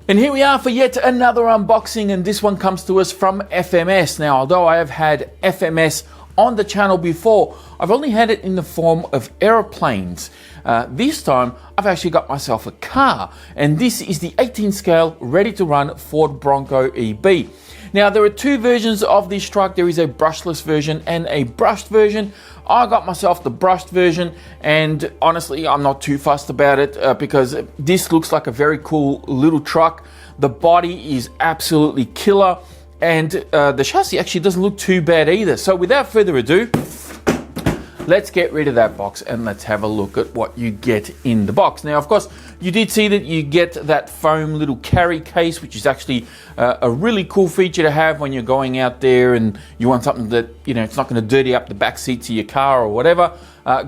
And here we are for yet another unboxing, and this one comes to us from FMS. Now, although I have had FMS on the channel before, I've only had it in the form of aeroplanes. This time, I've actually got myself a car, and this is the 18 scale ready to run Ford Bronco EB. Now, there are two versions of this truck. There is a brushless version and a brushed version. I got myself the brushed version, and honestly, I'm not too fussed about it because this looks like a very cool little truck. The body is absolutely killer, and the chassis actually doesn't look too bad either. So without further ado, let's get rid of that box and let's have a look at what you get in the box. Now, of course, you did see that you get that foam little carry case, which is actually a really cool feature to have when you're going out there and you want something that, you know, it's not going to dirty up the back seats of your car or whatever.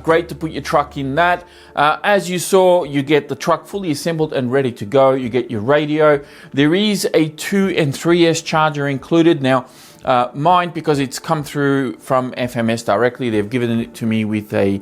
Great to put your truck in that. As you saw, you get the truck fully assembled and ready to go. You get your radio. There is a 2 and 3S charger included. Now, mine, because it's come through from FMS directly, they've given it to me with a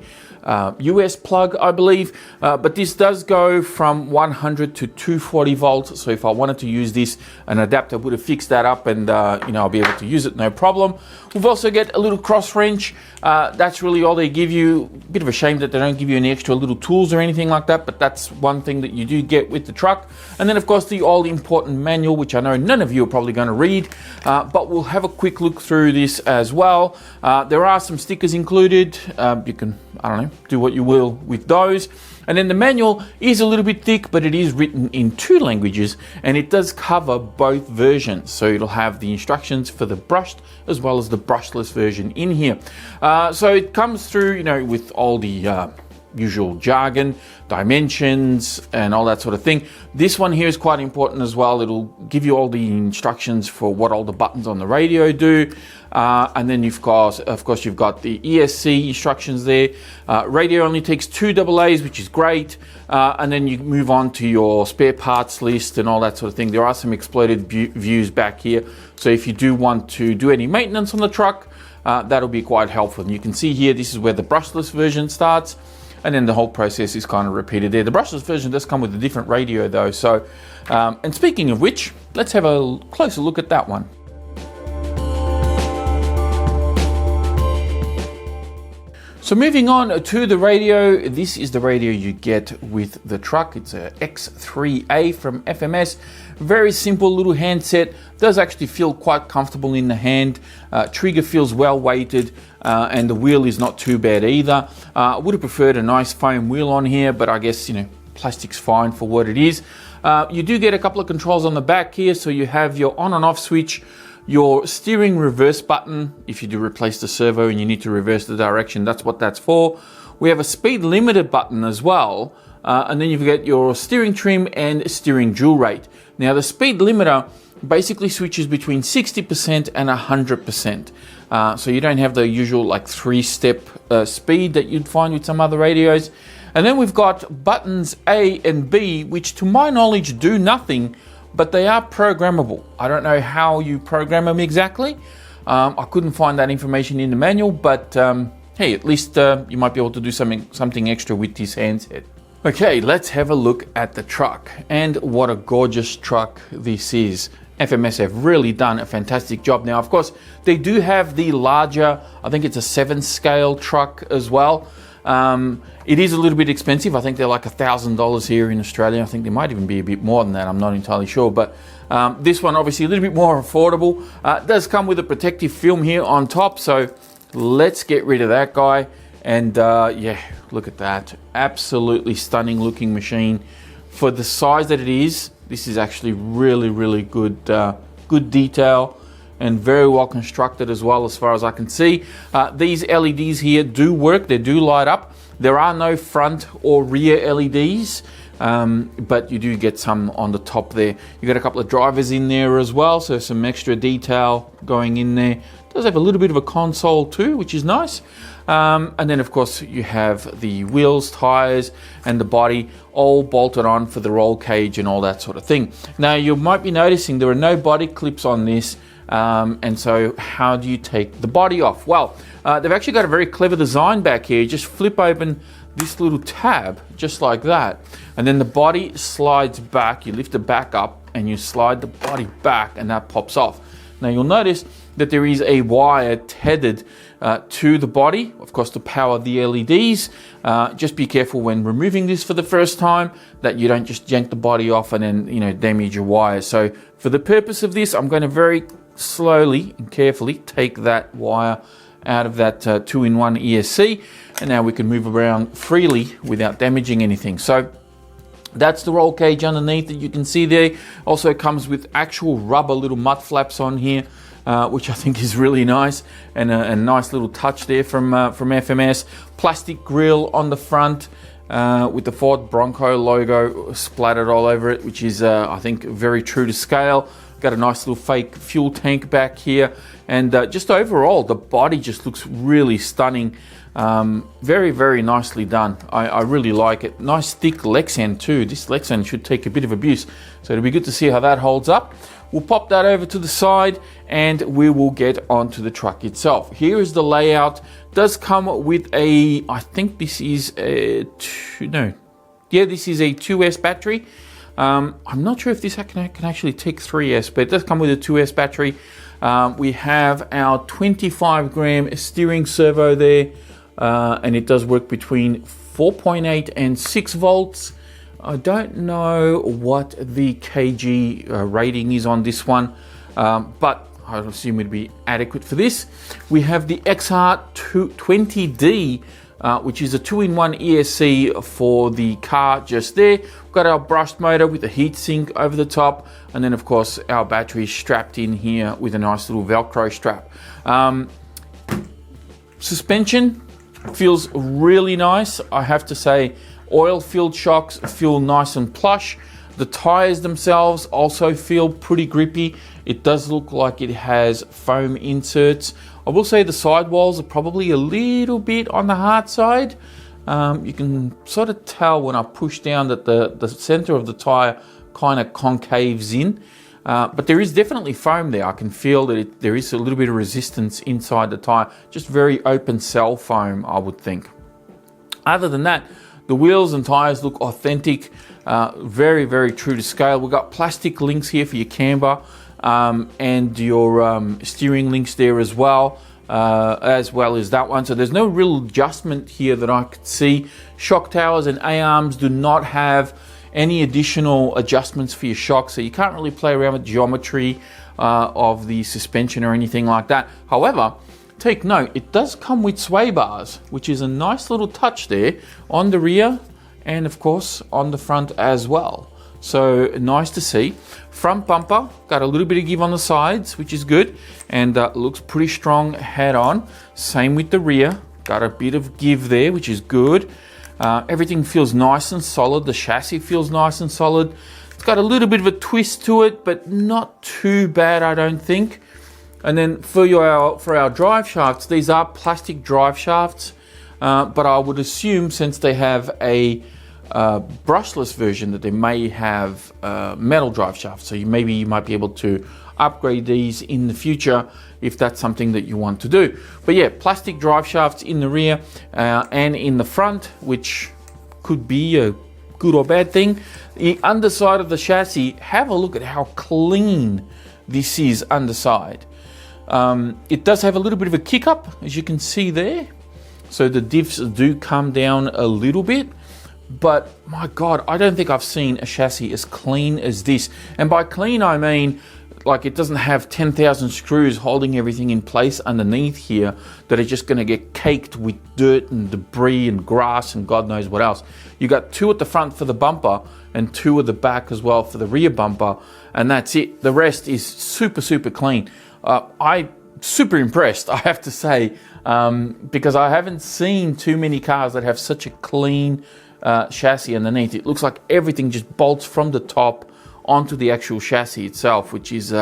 US plug, I believe, but this does go from 100 to 240 volts. So if I wanted to use this, an adapter would have fixed that up, and you know, I'll be able to use it no problem. We've also got a little cross wrench. That's really all they give you. A bit of a shame that they don't give you any extra little tools or anything like that, but that's one thing that you do get with the truck. And then, of course, the all important manual, which I know none of you are probably going to read, but we'll have a quick look through this as well. There are some stickers included. You can, I don't know, do what you will with those. And then the manual is a little bit thick, but it is written in 2 languages, and it does cover both versions. So it'll have the instructions for the brushed as well as the brushless version in here. So it comes through, you know, with all the usual jargon, dimensions, and all that sort of thing. This one here is quite important as well. It'll give you all the instructions for what all the buttons on the radio do. And then of course, you've got the ESC instructions there. Radio only takes 2 AA's, which is great. And then you move on to your spare parts list and all that sort of thing. There are some exploded views back here. So if you do want to do any maintenance on the truck, that'll be quite helpful. And you can see here, this is where the brushless version starts. And then the whole process is kind of repeated there. The brushless version does come with a different radio though. So, and speaking of which, let's have a closer look at that one. So moving on to the radio, this is the radio you get with the truck. It's a X3A from FMS. Very simple little handset. Does actually feel quite comfortable in the hand. Trigger feels well weighted, and the wheel is not too bad either. I would have preferred a nice foam wheel on here, but I guess, you know, plastic's fine for what it is. You do get a couple of controls on the back here. So you have your on and off switch, your steering reverse button. If you do replace the servo and you need to reverse the direction, that's what that's for. We have a speed limiter button as well. And then you've got your steering trim and steering dual rate. Now the speed limiter basically switches between 60% and 100%. So you don't have the usual like 3-step speed that you'd find with some other radios. And then we've got buttons A and B, which to my knowledge do nothing, but they are programmable. I don't know how you program them exactly. I couldn't find that information in the manual, but hey, at least you might be able to do something extra with this handset. Okay, let's have a look at the truck, and what a gorgeous truck this is. FMS have really done a fantastic job. Now, of course, they do have the larger, I think it's a 7-scale truck as well. It is a little bit expensive. I think they're like $1,000 here in Australia. I think they might even be a bit more than that. I'm not entirely sure, but this one obviously a little bit more affordable. It does come with a protective film here on top, so let's get rid of that guy. And yeah, look at that. Absolutely stunning looking machine. For the size that it is, this is actually really, really good, good detail, and very well constructed as well, as far as I can see. These LEDs here do work. They do light up. There are no front or rear LEDs, but you do get some on the top there. You got a couple of drivers in there as well, so some extra detail going in there. It does have a little bit of a console too, which is nice. And then of course you have the wheels, tires, and the body all bolted on for the roll cage and all that sort of thing. Now you might be noticing there are no body clips on this. And so how do you take the body off? Well, they've actually got a very clever design back here. Just flip open this little tab just like that, and then the body slides back. You lift it back up and you slide the body back and that pops off. Now you'll notice that there is a wire tethered to the body, of course, to power the LEDs. Just be careful when removing this for the first time that you don't just yank the body off and then damage your wires. So for the purpose of this, I'm going to very slowly and carefully take that wire out of that 2-in-1 ESC, and now we can move around freely without damaging anything. So that's the roll cage underneath that you can see there. Also comes with actual rubber little mud flaps on here, which I think is really nice, and a nice little touch there from FMS. Plastic grille on the front with the Ford Bronco logo splattered all over it, which is I think very true to scale. Got a nice little fake fuel tank back here, and just overall the body just looks really stunning. Very, very nicely done. I really like it. Nice thick Lexan too. This Lexan should take a bit of abuse, so it'll be good to see how that holds up. We'll pop that over to the side and we will get onto the truck itself. Here is the layout. Does come with a, I think this is a this is a 2S battery. I'm not sure if this can actually take 3S, but it does come with a 2S battery. We have our 25 gram steering servo there, and it does work between 4.8 and 6 volts. I don't know what the kg rating is on this one, but I assume it'd be adequate for this. We have the XR20D, which is a 2-in-1 ESC for the car just there. We've got our brushed motor with a heatsink over the top, and then of course our battery strapped in here with a nice little Velcro strap. Suspension feels really nice, I have to say. Oil-filled shocks feel nice and plush. The tires themselves also feel pretty grippy. It does look like it has foam inserts. I will say the sidewalls are probably a little bit on the hard side. You can sort of tell when I push down that the center of the tire kind of concaves in. But there is definitely foam there. I can feel that there is a little bit of resistance inside the tire. Just very open cell foam, I would think. Other than that, the wheels and tires look authentic, very, very true to scale. We've got plastic links here for your camber and your steering links there as well as that one. So there's no real adjustment here that I could see. Shock towers and A-arms do not have any additional adjustments for your shocks, so you can't really play around with geometry of the suspension or anything like that. However, take note, it does come with sway bars, which is a nice little touch there on the rear and of course on the front as well. So nice to see. Front bumper, got a little bit of give on the sides, which is good, and looks pretty strong head on. Same with the rear, got a bit of give there, which is good. Everything feels nice and solid. The chassis feels nice and solid. It's got a little bit of a twist to it, but not too bad, I don't think. And then for our drive shafts, these are plastic drive shafts, but I would assume since they have a brushless version that they may have metal drive shafts. So maybe you might be able to upgrade these in the future if that's something that you want to do. But yeah, plastic drive shafts in the rear and in the front, which could be a good or bad thing. The underside of the chassis, have a look at how clean this is underside. It does have a little bit of a kick up, as you can see there. So the diffs do come down a little bit, but my God, I don't think I've seen a chassis as clean as this. And by clean, I mean, like, it doesn't have 10,000 screws holding everything in place underneath here that are just going to get caked with dirt and debris and grass and God knows what else. You got 2 at the front for the bumper and 2 at the back as well for the rear bumper, and that's it. The rest is super, super clean. I'm super impressed, I have to say, because I haven't seen too many cars that have such a clean chassis underneath. It looks like everything just bolts from the top onto the actual chassis itself, which is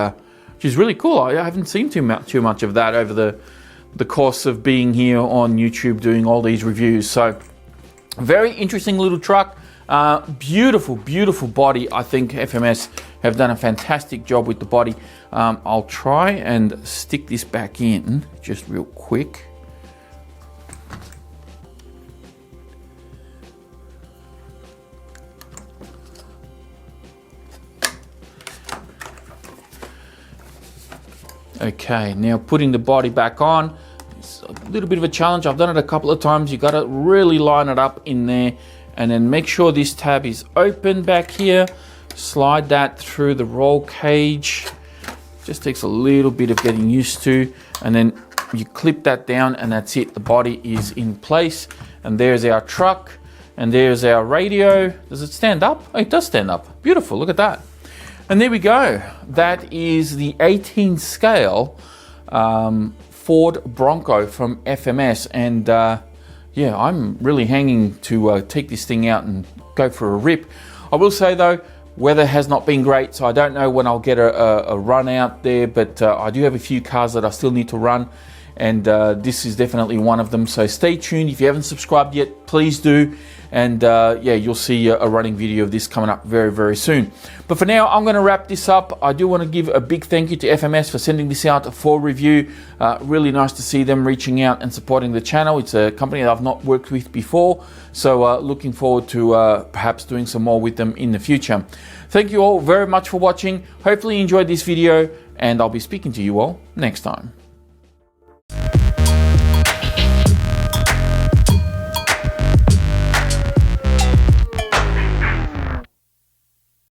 really cool. I haven't seen too much of that over the course of being here on YouTube doing all these reviews. So very interesting little truck. Beautiful, beautiful body. I think FMS have done a fantastic job with the body. I'll try and stick this back in just real quick. Okay, now putting the body back on. It's a little bit of a challenge. I've done it a couple of times. You got to really line it up in there, and then make sure this tab is open back here. Slide that through the roll cage. Just takes a little bit of getting used to, and then you clip that down, and that's it. The body is in place, and there's our truck, and there's our radio. Does it stand up? Oh, it does stand up. Beautiful, look at that. And there we go. That is the 18 scale Ford Bronco from FMS, and yeah, I'm really hanging to take this thing out and go for a rip. I will say though, weather has not been great, so I don't know when I'll get a run out there, but I do have a few cars that I still need to run, and this is definitely one of them. So stay tuned. If you haven't subscribed yet, please do, and yeah, you'll see a running video of this coming up very, very soon. But for now, I'm going to wrap this up. I do want to give a big thank you to FMS for sending this out for review. Really nice to see them reaching out and supporting the channel. It's a company that I've not worked with before, so looking forward to perhaps doing some more with them in the future. Thank you all very much for watching. Hopefully you enjoyed this video, and I'll be speaking to you all next time.